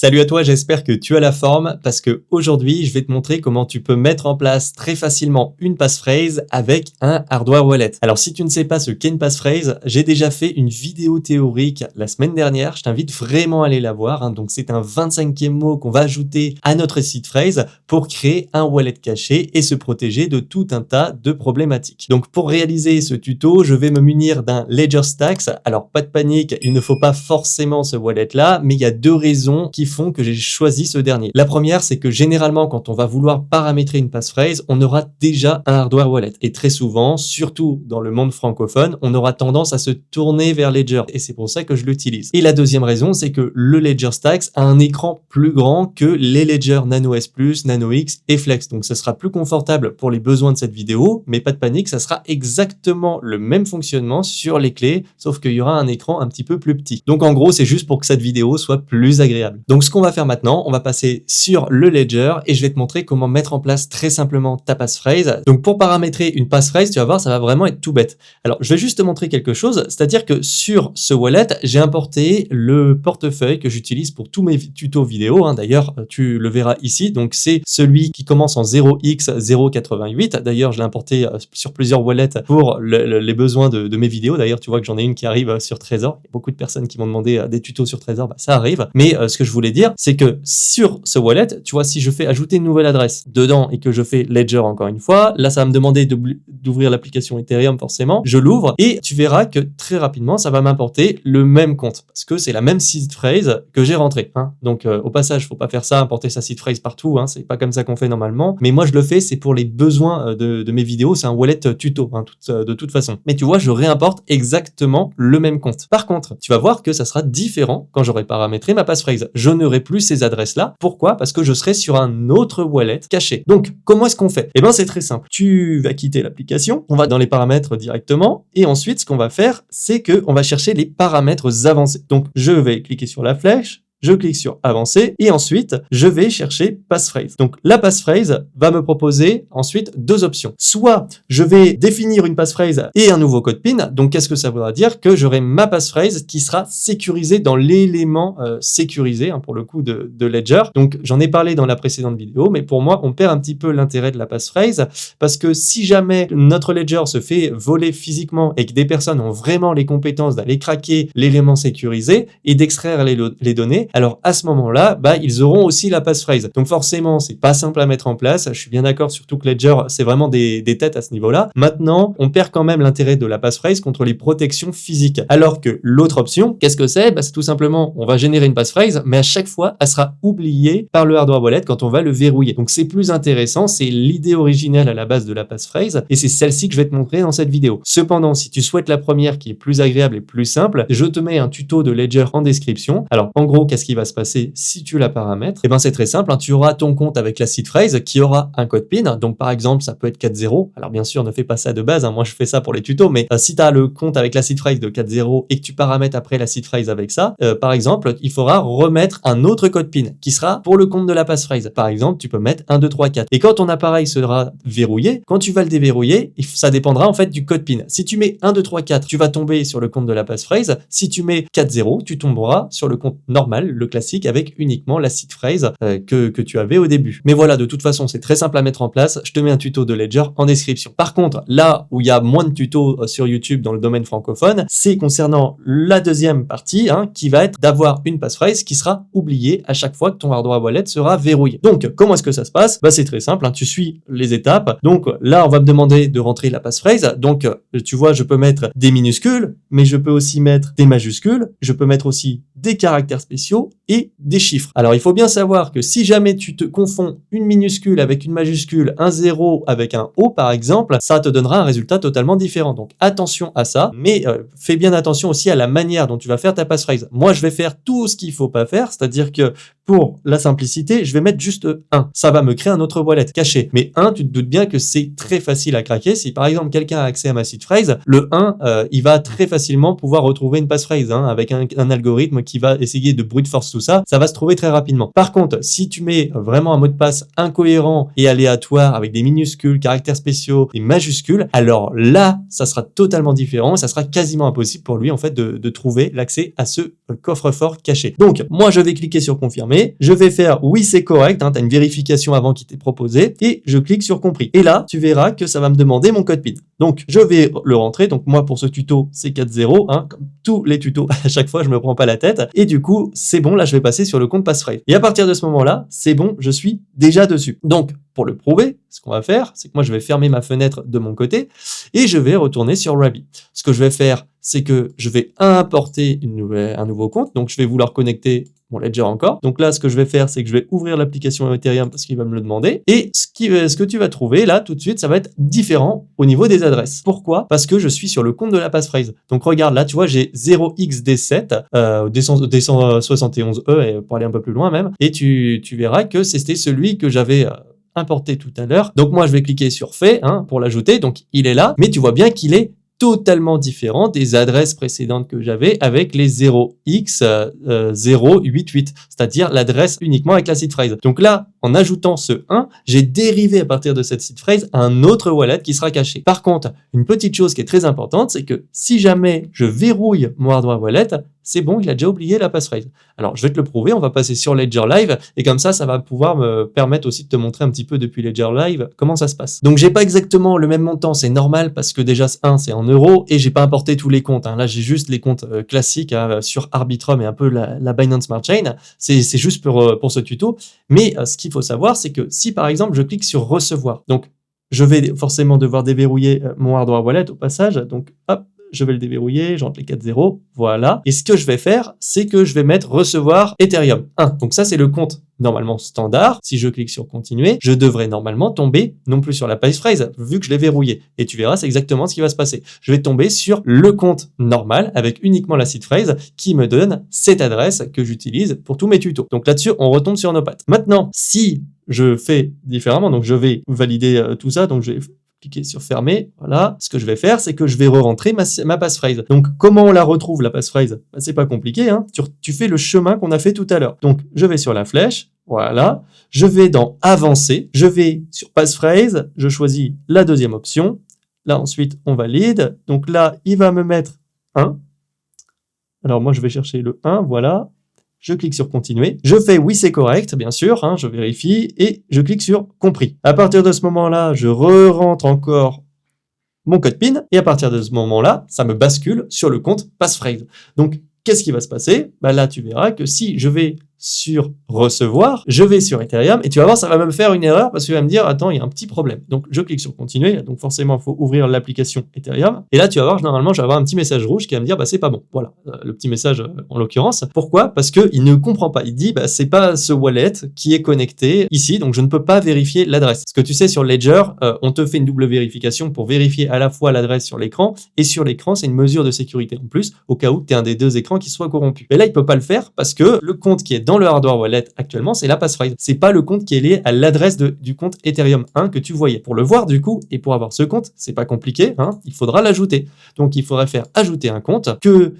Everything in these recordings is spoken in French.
Salut à toi, j'espère que tu as la forme parce que aujourd'hui, je vais te montrer comment tu peux mettre en place très facilement une passphrase avec un hardware wallet. Alors si tu ne sais pas ce qu'est une passphrase, j'ai déjà fait une vidéo théorique la semaine dernière, je t'invite vraiment à aller la voir. Donc c'est un 25e mot qu'on va ajouter à notre seed phrase pour créer un wallet caché et se protéger de tout un tas de problématiques. Donc pour réaliser ce tuto, je vais me munir d'un Ledger Stacks. Alors pas de panique, il ne faut pas forcément ce wallet là, mais il y a deux raisons qui font que j'ai choisi ce dernier. La première, c'est que généralement, quand on va vouloir paramétrer une passphrase, on aura déjà un hardware wallet. Et très souvent, surtout dans le monde francophone, on aura tendance à se tourner vers Ledger. Et c'est pour ça que je l'utilise. Et la deuxième raison, c'est que le Ledger Stacks a un écran plus grand que les Ledger Nano S+, Nano X et Flex. Donc, ça sera plus confortable pour les besoins de cette vidéo, mais pas de panique, ça sera exactement le même fonctionnement sur les clés, sauf qu'il y aura un écran un petit peu plus petit. Donc, en gros, c'est juste pour que cette vidéo soit plus agréable. Donc, ce qu'on va faire maintenant, on va passer sur le Ledger et je vais te montrer comment mettre en place très simplement ta passphrase. Donc, pour paramétrer une passphrase, tu vas voir, ça va vraiment être tout bête. Alors, je vais juste te montrer quelque chose, c'est-à-dire que sur ce wallet, j'ai importé le portefeuille que j'utilise pour tous mes tutos vidéo. D'ailleurs, tu le verras ici. Donc, c'est celui qui commence en 0x088. D'ailleurs, je l'ai importé sur plusieurs wallets pour les besoins de mes vidéos. D'ailleurs, tu vois que j'en ai une qui arrive sur Trésor. Il y a beaucoup de personnes qui m'ont demandé des tutos sur Trésor. Ça arrive. Mais ce que je voulais dire, c'est que sur ce wallet, tu vois, si je fais ajouter une nouvelle adresse dedans et que je fais Ledger encore une fois, là, ça va me demander d'ouvrir l'application Ethereum forcément. Je l'ouvre et tu verras que très rapidement, ça va m'importer le même compte parce que c'est la même seed phrase que j'ai rentrée. Donc, au passage, faut pas faire ça, importer sa seed phrase partout. C'est pas comme ça qu'on fait normalement. Mais moi, je le fais, c'est pour les besoins de mes vidéos. C'est un wallet tuto, de toute façon. Mais tu vois, je réimporte exactement le même compte. Par contre, tu vas voir que ça sera différent quand j'aurai paramétré ma passphrase. Je n'aurai plus ces adresses-là. Pourquoi? Parce que je serai sur un autre wallet caché. Donc, comment est-ce qu'on fait? Eh bien, c'est très simple. Tu vas quitter l'application, on va dans les paramètres directement, et ensuite, ce qu'on va faire, c'est qu'on va chercher les paramètres avancés. Donc, je vais cliquer sur la flèche, je clique sur avancer et ensuite je vais chercher passphrase. Donc la passphrase va me proposer ensuite deux options. Soit je vais définir une passphrase et un nouveau code PIN. Donc qu'est-ce que ça voudra dire? Que j'aurai ma passphrase qui sera sécurisée dans l'élément sécurisé pour le coup de Ledger. Donc j'en ai parlé dans la précédente vidéo, mais pour moi on perd un petit peu l'intérêt de la passphrase parce que si jamais notre Ledger se fait voler physiquement et que des personnes ont vraiment les compétences d'aller craquer l'élément sécurisé et d'extraire les données, alors à ce moment-là, ils auront aussi la passphrase. Donc forcément, c'est pas simple à mettre en place. Je suis bien d'accord, surtout que Ledger, c'est vraiment des têtes à ce niveau-là. Maintenant, on perd quand même l'intérêt de la passphrase contre les protections physiques. Alors que l'autre option, qu'est-ce que c'est? C'est tout simplement, on va générer une passphrase, mais à chaque fois, elle sera oubliée par le hardware wallet quand on va le verrouiller. Donc c'est plus intéressant, c'est l'idée originelle à la base de la passphrase, et c'est celle-ci que je vais te montrer dans cette vidéo. Cependant, si tu souhaites la première qui est plus agréable et plus simple, je te mets un tuto de Ledger en description. Alors en gros, qu'est-ce qui va se passer si tu la paramètres? C'est très simple, tu auras ton compte avec la seed phrase qui aura un code PIN. Donc par exemple, ça peut être 4.0. Alors bien sûr, ne fais pas ça de base, moi je fais ça pour les tutos, mais si tu as le compte avec la seed phrase de 4.0 et que tu paramètres après la seed phrase avec ça, par exemple, il faudra remettre un autre code PIN qui sera pour le compte de la passphrase. Par exemple, tu peux mettre 1, 2, 3, 4. Et quand ton appareil sera verrouillé, quand tu vas le déverrouiller, ça dépendra en fait du code PIN. Si tu mets 1, 2, 3, 4, tu vas tomber sur le compte de la passphrase. Si tu mets 4.0, tu tomberas sur le compte normal, le classique, avec uniquement la seed phrase que tu avais au début. Mais voilà, de toute façon, c'est très simple à mettre en place. Je te mets un tuto de Ledger en description. Par contre, là où il y a moins de tutos sur YouTube dans le domaine francophone, c'est concernant la deuxième partie qui va être d'avoir une passphrase qui sera oubliée à chaque fois que ton hardware wallet sera verrouillé. Donc, comment est-ce que ça se passe? C'est très simple, tu suis les étapes. Donc là, on va me demander de rentrer la passphrase. Donc, tu vois, je peux mettre des minuscules, mais je peux aussi mettre des majuscules. Je peux mettre aussi des caractères spéciaux et des chiffres. Alors, il faut bien savoir que si jamais tu te confonds une minuscule avec une majuscule, un 0 avec un O par exemple, ça te donnera un résultat totalement différent. Donc, attention à ça, mais fais bien attention aussi à la manière dont tu vas faire ta passphrase. Moi, je vais faire tout ce qu'il faut pas faire, c'est-à-dire que pour la simplicité, je vais mettre juste 1. Ça va me créer un autre wallet caché. Mais 1, tu te doutes bien que c'est très facile à craquer. Si par exemple quelqu'un a accès à ma seed phrase, le 1, il va très facilement pouvoir retrouver une passphrase avec un algorithme qui va essayer de brute force tout ça. Ça va se trouver très rapidement. Par contre, si tu mets vraiment un mot de passe incohérent et aléatoire avec des minuscules, caractères spéciaux et majuscules, alors là, ça sera totalement différent. Ça sera quasiment impossible pour lui en fait de trouver l'accès à ce coffre-fort caché. Donc, moi, je vais cliquer sur confirmer. confirmer. Je vais faire oui, c'est correct, hein, tu as une vérification avant qui t'est proposée et je clique sur compris. Et là, tu verras que ça va me demander mon code PIN. Donc, je vais le rentrer. Donc, moi, pour ce tuto, c'est 4.0, hein, comme tous les tutos. À chaque fois, je me prends pas la tête. Et du coup, c'est bon. Là, je vais passer sur le compte passphrase. Et à partir de ce moment-là, c'est bon, je suis déjà dessus. Donc, pour le prouver, ce qu'on va faire, c'est que moi, je vais fermer ma fenêtre de mon côté et je vais retourner sur Rabby. Ce que je vais faire, c'est que je vais importer un nouveau compte. Donc, je vais vouloir connecter mon Ledger encore. Donc là, ce que je vais faire, c'est que je vais ouvrir l'application Ethereum parce qu'il va me le demander. Et ce que tu vas trouver là, tout de suite, ça va être différent au niveau des adresses. Pourquoi? Parce que je suis sur le compte de la passphrase. Donc regarde là, tu vois, j'ai 0xd7, D171E, et pour aller un peu plus loin même. Et tu verras que c'était celui que j'avais importé tout à l'heure. Donc moi, je vais cliquer sur fait, hein, pour l'ajouter. Donc il est là, mais tu vois bien qu'il est totalement différent des adresses précédentes que j'avais avec les 0x088, c'est-à-dire l'adresse uniquement avec la seed phrase. Donc là, en ajoutant ce 1, j'ai dérivé à partir de cette seed phrase un autre wallet qui sera caché. Par contre, une petite chose qui est très importante, c'est que si jamais je verrouille mon hardware wallet, c'est bon, il a déjà oublié la passphrase. Alors, je vais te le prouver, on va passer sur Ledger Live, et comme ça va pouvoir me permettre aussi de te montrer un petit peu depuis Ledger Live comment ça se passe. Donc, j'ai pas exactement le même montant, c'est normal, parce que déjà, 1, c'est en euros, et j'ai pas importé tous les comptes, hein. Là, j'ai juste les comptes classiques, hein, sur Arbitrum et un peu la Binance Smart Chain. C'est juste pour ce tuto. Mais ce qu'il faut savoir, c'est que si, par exemple, je clique sur recevoir, donc, je vais forcément devoir déverrouiller mon hardware wallet au passage, donc, hop, je vais le déverrouiller, j'entre les 4.0, voilà. Et ce que je vais faire, c'est que je vais mettre recevoir Ethereum 1. Donc ça, c'est le compte normalement standard. Si je clique sur continuer, je devrais normalement tomber non plus sur la passphrase, vu que je l'ai verrouillé. Et tu verras, c'est exactement ce qui va se passer. Je vais tomber sur le compte normal avec uniquement la seed phrase qui me donne cette adresse que j'utilise pour tous mes tutos. Donc là-dessus, on retombe sur nos pattes. Maintenant, si je fais différemment, donc je vais valider tout ça, donc je vais cliquer sur fermer, voilà. Ce que je vais faire, c'est que je vais re-rentrer ma passphrase. Donc, comment on la retrouve, la passphrase? Ben, c'est pas compliqué, hein. Tu fais le chemin qu'on a fait tout à l'heure. Donc, je vais sur la flèche, voilà. Je vais dans avancer, je vais sur passphrase, je choisis la deuxième option. Là, ensuite, on valide. Donc là, il va me mettre 1. Alors, moi, je vais chercher le 1, voilà. Je clique sur continuer, je fais oui c'est correct, bien sûr, hein, je vérifie, et je clique sur compris. À partir de ce moment-là, je re-rentre encore mon code PIN, et à partir de ce moment-là, ça me bascule sur le compte passphrase. Donc, qu'est-ce qui va se passer? Bah là, tu verras que si je vais sur recevoir, je vais sur Ethereum et tu vas voir, ça va me faire une erreur parce qu'il va me dire, attends, il y a un petit problème. Donc, je clique sur continuer. Donc, forcément, il faut ouvrir l'application Ethereum. Et là, tu vas voir, normalement, je vais avoir un petit message rouge qui va me dire, bah, c'est pas bon. Voilà, le petit message en l'occurrence. Pourquoi? Parce qu'il ne comprend pas. Il dit, bah, c'est pas ce wallet qui est connecté ici, donc je ne peux pas vérifier l'adresse. Parce que tu sais, sur Ledger, on te fait une double vérification pour vérifier à la fois l'adresse sur l'écran et sur l'écran, c'est une mesure de sécurité en plus, au cas où tu es un des deux écrans qui soit corrompu. Et là, il peut pas le faire parce que le compte qui est dans le hardware wallet actuellement, c'est la passphrase. C'est pas le compte qui est lié à l'adresse du compte Ethereum 1 que tu voyais. Pour le voir du coup et pour avoir ce compte, c'est pas compliqué, hein, il faudra l'ajouter. Donc il faudrait faire ajouter un compte que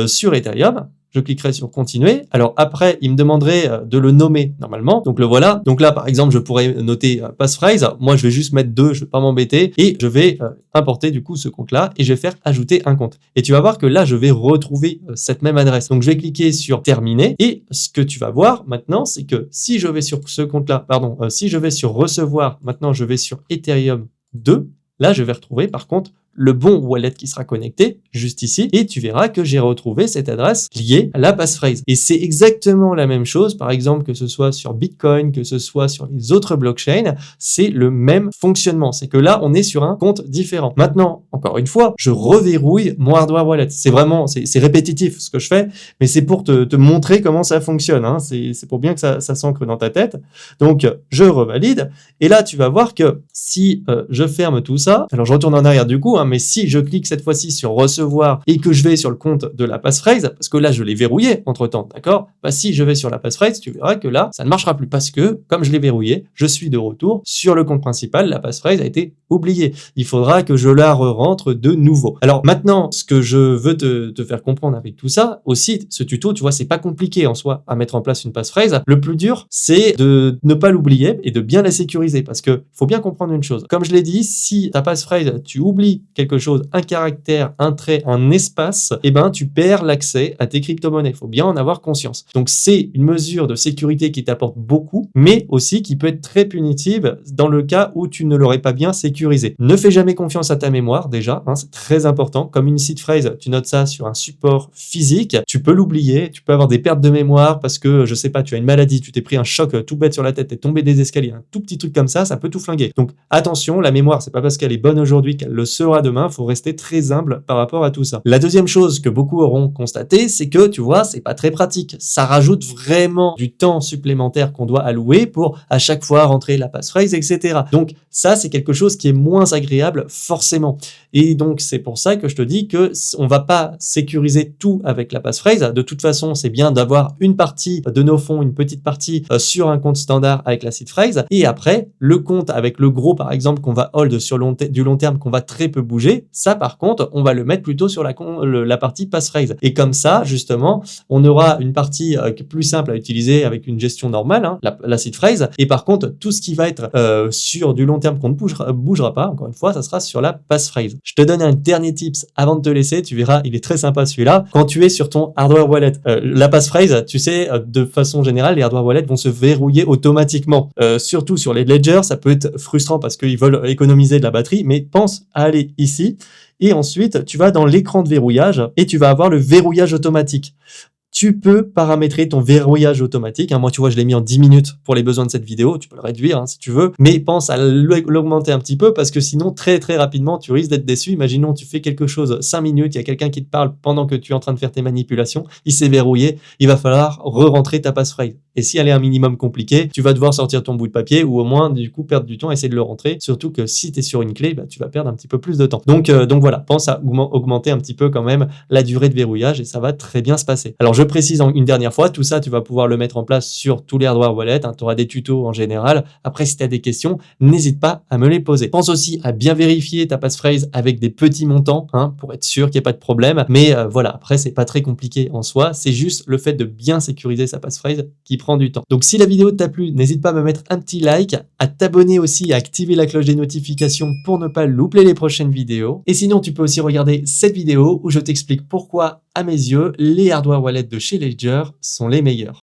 sur Ethereum. Je cliquerai sur continuer. Alors après, il me demanderait de le nommer normalement. Donc le voilà. Donc là, par exemple, je pourrais noter passphrase. Moi, je vais juste mettre 2, je vais pas m'embêter. Et je vais importer du coup ce compte-là et je vais faire ajouter un compte. Et tu vas voir que là, je vais retrouver cette même adresse. Donc je vais cliquer sur terminer. Et ce que tu vas voir maintenant, c'est que si je vais sur ce compte-là, si je vais sur recevoir, maintenant je vais sur Ethereum 2. Là, je vais retrouver par contre le bon wallet qui sera connecté juste ici et tu verras que j'ai retrouvé cette adresse liée à la passphrase. Et c'est exactement la même chose, par exemple, que ce soit sur Bitcoin, que ce soit sur les autres blockchains, c'est le même fonctionnement. C'est que là, on est sur un compte différent. Maintenant, encore une fois, je reverrouille mon hardware wallet. C'est vraiment, c'est répétitif ce que je fais, mais c'est pour te montrer comment ça fonctionne, hein. C'est pour bien que ça s'ancre dans ta tête. Donc, je revalide et là, tu vas voir que si je ferme tout ça, alors je retourne en arrière du coup, hein, mais si je clique cette fois-ci sur recevoir et que je vais sur le compte de la passphrase, parce que là je l'ai verrouillé entre temps, d'accord? Bah, si je vais sur la passphrase, tu verras que là ça ne marchera plus parce que comme je l'ai verrouillé, je suis de retour sur le compte principal, la passphrase a été oubliée. Il faudra que je la rentre de nouveau. Alors maintenant, ce que je veux te faire comprendre avec tout ça, aussi ce tuto, tu vois, c'est pas compliqué en soi à mettre en place une passphrase. Le plus dur, c'est de ne pas l'oublier et de bien la sécuriser parce que faut bien comprendre une chose. Comme je l'ai dit, si ta passphrase, tu oublies quelque chose, un caractère, un trait, un espace, eh ben, tu perds l'accès à tes crypto-monnaies. Il faut bien en avoir conscience. Donc, c'est une mesure de sécurité qui t'apporte beaucoup, mais aussi qui peut être très punitive dans le cas où tu ne l'aurais pas bien sécurisé. Ne fais jamais confiance à ta mémoire, déjà, hein, c'est très important. Comme une seed phrase, tu notes ça sur un support physique, tu peux l'oublier, tu peux avoir des pertes de mémoire parce que, je sais pas, tu as une maladie, tu t'es pris un choc tout bête sur la tête, t'es tombé des escaliers, un tout petit truc comme ça peut tout flinguer. Donc, attention, la mémoire, c'est pas parce qu'elle est bonne aujourd'hui qu'elle le sera demain, faut rester très humble par rapport à tout ça. La deuxième chose que beaucoup auront constaté, c'est que, tu vois, c'est pas très pratique. Ça rajoute vraiment du temps supplémentaire qu'on doit allouer pour à chaque fois rentrer la passphrase, etc. Donc, ça, c'est quelque chose qui est moins agréable, forcément. Et donc, c'est pour ça que je te dis que on va pas sécuriser tout avec la passphrase. De toute façon, c'est bien d'avoir une partie de nos fonds, une petite partie sur un compte standard avec la seed phrase. Et après, le compte avec le gros, par exemple, qu'on va hold sur du long terme, qu'on va très peu bouger, ça, par contre, on va le mettre plutôt sur la partie passphrase. Et comme ça, justement, on aura une partie plus simple à utiliser avec une gestion normale, hein, la seed phrase. Et par contre, tout ce qui va être sur du long terme qu'on ne bougera pas, encore une fois, ça sera sur la passphrase. Je te donne un dernier tips avant de te laisser, tu verras, il est très sympa celui-là. Quand tu es sur ton hardware wallet, la passphrase, tu sais, de façon générale, les hardware wallets vont se verrouiller automatiquement. Surtout sur les ledgers, ça peut être frustrant parce qu'ils veulent économiser de la batterie, mais pense à aller ici. Et ensuite, tu vas dans l'écran de verrouillage et tu vas avoir le verrouillage automatique. Tu peux paramétrer ton verrouillage automatique. Moi, tu vois, je l'ai mis en 10 minutes pour les besoins de cette vidéo. Tu peux le réduire si tu veux. Mais pense à l'augmenter un petit peu parce que sinon, très, très rapidement, tu risques d'être déçu. Imaginons, tu fais quelque chose 5 minutes, il y a quelqu'un qui te parle pendant que tu es en train de faire tes manipulations. Il s'est verrouillé. Il va falloir re-rentrer ta passphrase. Et si elle est un minimum compliquée, tu vas devoir sortir ton bout de papier ou au moins, du coup, perdre du temps, essayer de le rentrer. Surtout que si tu es sur une clé, tu vas perdre un petit peu plus de temps. Donc voilà, pense à augmenter un petit peu quand même la durée de verrouillage et ça va très bien se passer. Alors, je précise une dernière fois, tout ça, tu vas pouvoir le mettre en place sur tous les hardware wallets. Tu auras des tutos en général. Après, si tu as des questions, n'hésite pas à me les poser. Pense aussi à bien vérifier ta passphrase avec des petits montants pour être sûr qu'il n'y ait pas de problème. Mais voilà, après, c'est pas très compliqué en soi. C'est juste le fait de bien sécuriser sa passphrase qui prend du temps. Donc, si la vidéo t'a plu, n'hésite pas à me mettre un petit like, à t'abonner aussi, à activer la cloche des notifications pour ne pas louper les prochaines vidéos. Et sinon, tu peux aussi regarder cette vidéo où je t'explique pourquoi, à mes yeux, les hardware wallets de chez Ledger sont les meilleurs.